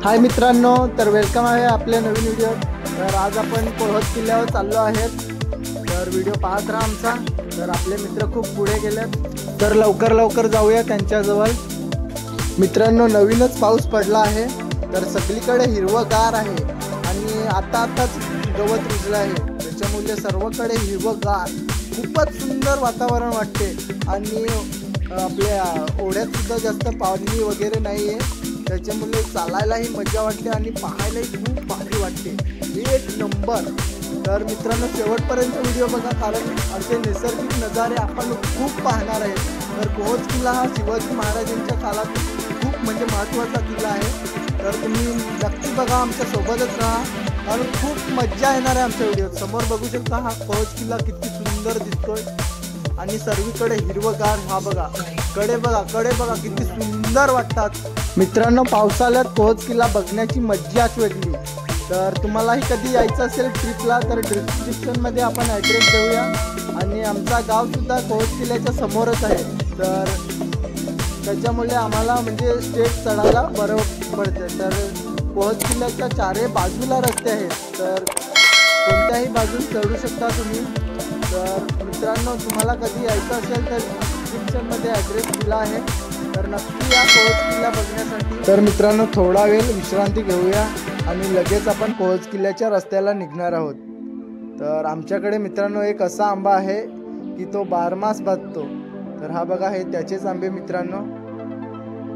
हाय मित्रांनो, तर वेलकम आहे आपल्या नवीन व्हिडिओ। तर आज आपण कोळवत किल्ल्यावर चाललो आहेत, तर व्हिडिओ पाहत राहा आमचा। तर आपले मित्र खूप पुढे गेलेत, तर लवकर जाऊया त्यांच्याजवळ। मित्रांनो, नवीनच पाऊस पडला आहे, तर सगळीकडे हिरवगार आहे आणि आताच गवत रुजलं आहे, त्याच्यामुळे सर्वकडे हिरवगार खूपच सुंदर वातावरण वाटते। आणि आपल्या ओढ्यात सुद्धा जास्त पाणी वगैरे नाही आहे, त्याच्यामुळे चालायलाही मजा वाटते आणि पाहायलाही खूप भारी वाटते, एक नंबर। तर मित्रांनो, शेवटपर्यंत व्हिडिओ बघा, कारण असे नैसर्गिक नजारे आपण खूप पाहणार आहे। तर कोळवत किल्ला हा शिवाजी महाराजांच्या काळात खूप म्हणजे महत्त्वाचा किल्ला आहे, तर तुम्ही नक्की बघा, आमच्या सोबतच राहा, कारण खूप मजा येणार आहे आमच्या व्हिडिओत। समोर बघू शकता हा कोळवत किल्ला किती सुंदर दिसतोय आणि सर्वीकडे हिरवगार। हा बघा, कडे बघा किती सुंदर वाटतात। मित्रांनो, पावसाळ्यात कोळवत किल्ला बघण्याची मज्जाच वेगळी। तर तुम्हालाही कधी यायचं असेल ट्रिपला, तर डिस्क्रिप्शनमध्ये आपण ॲड्रेस देऊया। आणि आमचा गावसुद्धा कोळवत किल्ल्याच्या समोरच आहे, तर त्याच्यामुळे आम्हाला म्हणजे स्टेप चढायला बरं पडतं। तर कोळवत किल्ल्याच्या चारही बाजूला रस्ते आहेत, तर कोणत्याही बाजून चढू शकता तुम्ही। तर मित्रांनो, तुम्हाला कधी यायचं असेल तर डिस्क्रिप्शनमध्ये ॲड्रेस दिला आहे, तर नक्की या कोळवत किल्ला बघण्यासाठी। तर मित्रांनो, थोडा वेळ विश्रांती घेऊया आणि लगेच आपण कोळवत किल्ल्याच्या रस्त्याला निघणार आहोत। तर आमच्याकडे मित्रांनो एक असा आंबा आहे की तो बारमास बाजतो, तर हा बघा, हे त्याचेच आंबे मित्रांनो।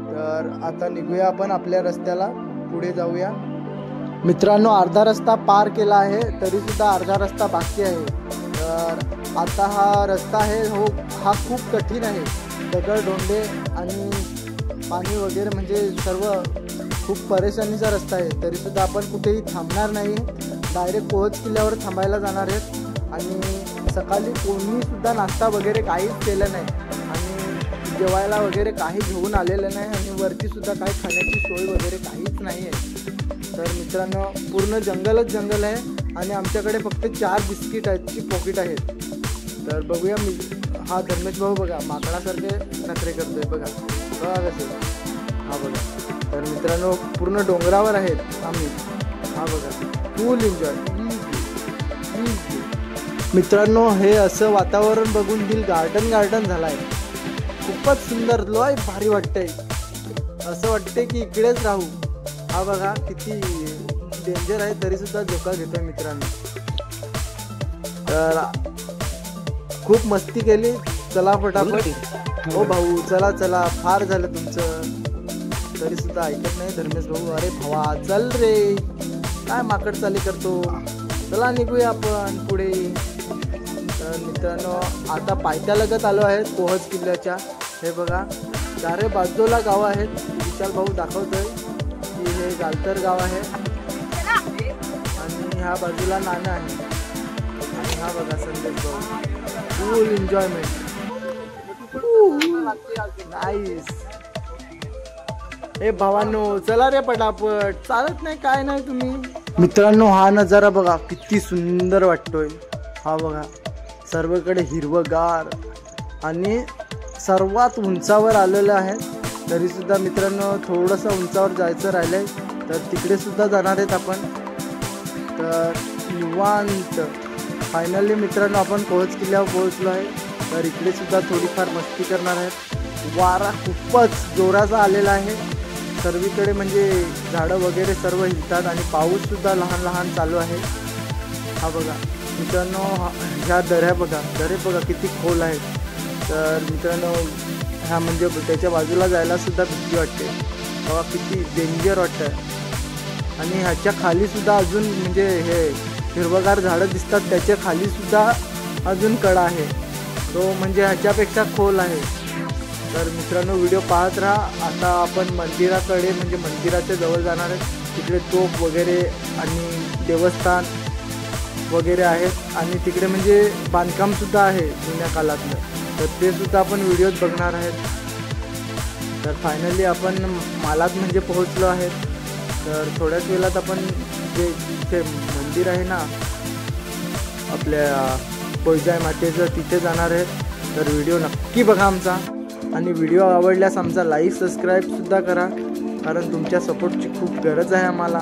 तर आता निघूया आपण आपल्या रस्त्याला, पुढे जाऊया। मित्रांनो, अर्धा रस्ता पार केला आहे, तरीसुद्धा अर्धा रस्ता बाकी आहे। तर आता हा रस्ता आहे हा खूप कठीण आहे, दगड धोंडे आणि पाणी वगैरे म्हणजे सर्व खूप परेशानीचा रस्ता आहे। तरीसुद्धा आपण कुठेही थांबणार नाही, डायरेक्ट कोळवत किल्ल्यावर थांबायला जाणार आहेत। आणि सकाळी कोणीसुद्धा नाश्ता वगैरे काहीच केलं नाही आणि जेवायला वगैरे काही घेऊन आलेलं नाही, आणि वरतीसुद्धा काही खाण्याची सोय वगैरे काहीच नाही आहे। तर मित्रांनो, पूर्ण जंगल आहे आणि आमच्याकडे फक्त 4 बिस्किटाची पॉकेट आहेत। तर बघूया, हा धर्मेश भाऊ बघा, माकडासारखे नखरे करतोय, बघा कसे, हा बघा। तर मित्रांनो, पूर्ण डोंगरावर आहेत आम्ही, हा बघा, फुल एन्जॉय। मित्रांनो, हे असं वातावरण बघून दिल गार्डन झालं आहे, खूपच सुंदर, लय भारी वाटतंय, असं वाटतंय की इकडेच राहू। हा बघा किती डेंजर आहे, तरीसुद्धा धोका घेतोय मित्रांनो। तर खूप मस्ती केली, चला फटाफट। ओ भाऊ, चला, फार झालं तुमचं, तरीसुद्धा ऐकत नाही धर्मेश भाऊ। अरे भावा, चल रे, काय माकड चाली करतो, चला निघूया आपण पुढे। तर मित्रांनो, आता पायथ्यालगत आलो आहेत कोळवत किल्ल्याच्या। हे बघा, चारे बाजूला गावं आहेत, विशाल भाऊ दाखवतोय की हे गालतर गाव आहे आणि ह्या बाजूला नाणं आहे, आणि हा बघा संदेश भाऊ, फुल एन्जॉयमेंट, नाईस। हे भावांनो, चला रे पटापट, चालत नाही काय नाही तुम्ही। मित्रांनो, हा नजारा बघा किती सुंदर वाटतोय, हा बघा, सर्वकडे हिरवगार आणि सर्वात उंचावर आलेलं आहे। तरीसुद्धा मित्रांनो, थोडंसं उंचावर जायचं राहिलंय, तर तिकडे सुद्धा जाणार आहेत आपण। तर निवांत फायनली मित्रांनो आपण कोळवत किल्ल्यावर पोहोचलो आहे, तर इकडे सुद्धा थोडीफार मस्ती करणार आहेत। वारा खूपच जोराचा आलेला आहे, सर्वीकडे म्हणजे झाडं वगैरे सर्व हिलतात आणि पाऊस सुद्धा लहान चालू आहे। हा बघा मित्रांनो, ह्या दरे बघा किती खोल आहेत। तर मित्रांनो, ह्या म्हणजे त्याच्या बाजूला जायला सुद्धा भीती वाटते, बघा किती डेंजर वाटतं। आणि ह्याच्या खाली सुद्धा अजून म्हणजे हे हिरवगार झाडं दिसतात, त्याच्या खाली सुद्धा अजून कडा आहे, तो म्हणजे ह्याच्यापेक्षा खोल आहे। तर मित्रांनो, व्हिडिओ पाहत राहा। आता आपण मंदिराकडे म्हणजे मंदिराच्या जवळ जाणार आहे, तिकडे तोफ वगैरे आणि देवस्थान वगैरे आहेत, आणि तिकडे म्हणजे बांधकामसुद्धा आहे जुन्या काळातलं, तर ते सुद्धा आपण व्हिडिओत बघणार आहेत। तर फायनली आपण मालात म्हणजे पोहोचलो आहेत, तर थोड्याच वेळात आपण जे इथे मंदिर आहे ना आपल्या कोळजाई मातेचं, तिथे जाणार आहेत। तर व्हिडिओ नक्की बघा आमचा, आणि व्हिडिओ आवडल्यास आमचा लाईक सबस्क्राईब सुद्धा करा। कारण तुमच्या सपोर्टची खूप गरज आहे आम्हाला.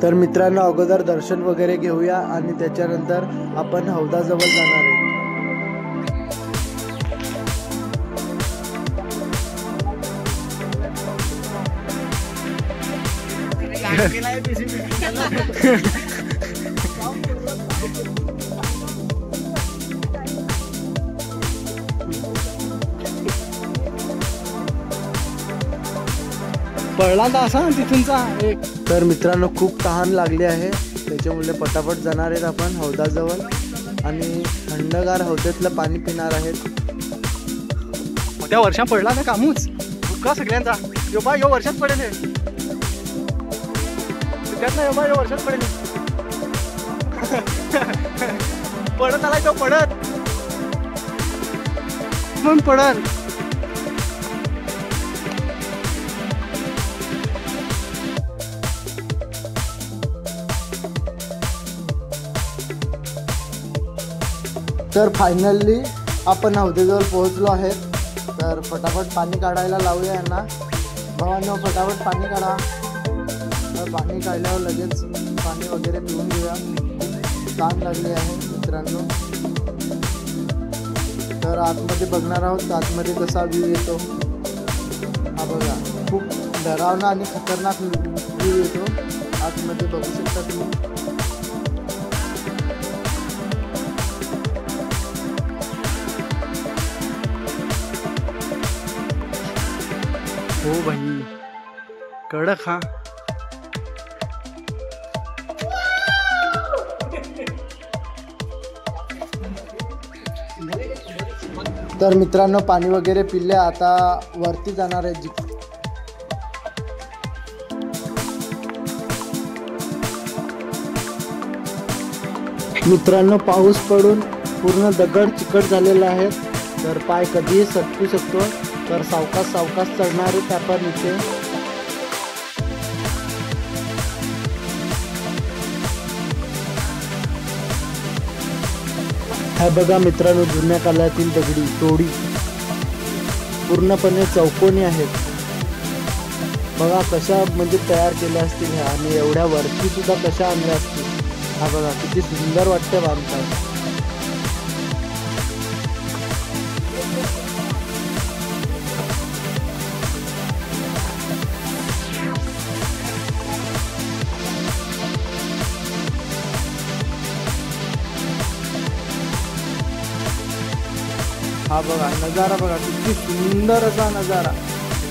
तर मित्रांनो, अगोदर दर्शन वगैरे घेऊया आणि त्याच्यानंतर आपण हौदाजवळ जाणार आहे. पडला तर असा तिथूनचा एक. तर मित्रांनो, खूप तहान लागली आहे, त्याच्यामुळे पटापट जाणार आहेत आपण हौदाजवळ आणि थंडगार हौदातलं पाणी पिणार आहेत. मोठ्या वर्षा पडला ना कामूच भुका सगळ्यांचा. यो बा यो वर्षात पडेल, त्यात ना यो बा यो वर्षात पडेल. पडत आलाय तो, पडत म्हणून पडल. तर फायनली आपण हौदेजवळ पोहोचलो आहेत. तर फटाफट पाणी काढायला लावूया यांना. भावांनो, फटाफट पाणी काढा. तर पाणी काढल्यावर लगेच पाणी वगैरे पिऊन घेऊया. तहान लागली आहे मित्रांनो. तर आतमध्ये बघणार आहोत, आतमध्ये कसा व्ह्यू येतो. हा बघा, खूप डरावना आणि खतरनाक व्ह्यू येतो. आतमध्ये बघू शकता तुम्ही. हो भाई, कडक. हा तर मित्रांनो, पाणी वगैरे पिले, आता वरती जाणार आहे. मित्रांनो, पाऊस पडून पूर्ण दगड चिकट झालेला आहे. तर पाय कधीही सटकू शकतो. तर सावकाश सावकाश चढणार आहेत आपण इथे. हा बघा मित्रांनो, जुन्या काळातील दगडी तोडी पूर्णपणे चौकोनी आहेत. बघा कशा म्हणजे तयार केल्या असतील ह्या, आणि एवढ्या वरती सुद्धा कशा आणल्या असतील. हा बघा किती सुंदर वाटते बांधकाम. हा बघा नजारा, बघा किती सुंदर असा नजारा.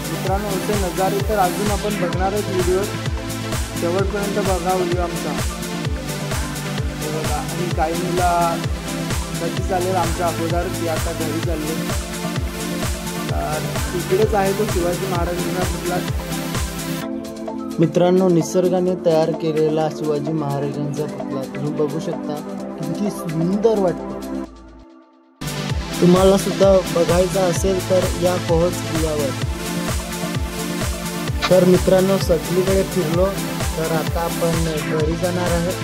मित्रांनो, असे नजारे तर अजून आपण बघणार आहेत व्हिडिओ. शेवटपर्यंत बघा व्हिडिओ आमचा. हे बघा, आणि काही मुलं कधी चालेल आमच्या अगोदर की आता घरी चालले. तर इकडेच आहे तो शिवाजी महाराजांचा पुतळा. मित्रांनो, निसर्गाने तयार केलेला शिवाजी महाराजांचा पुतळा तुम्ही बघू शकता. किती सुंदर वाटतं. तुम्हाला सुद्धा बघायचा असेल तर या पोहोच किल्ल्यावर. तर मित्रांनो, सगळीकडे फिरलो. तर आता आपण घरी जाणार आहोत.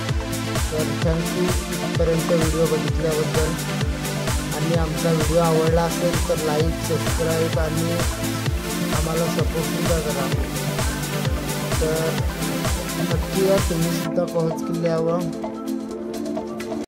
तर थँक्यू इथपर्यंत व्हिडिओ बघितल्याबद्दल. आणि आमचा व्हिडिओ आवडला असेल तर लाईक, सबस्क्राईब आणि आम्हाला सपोर्टसुद्धा करा. तर नक्की या तुम्ही सुद्धा पोहोच किल्ल्यावर.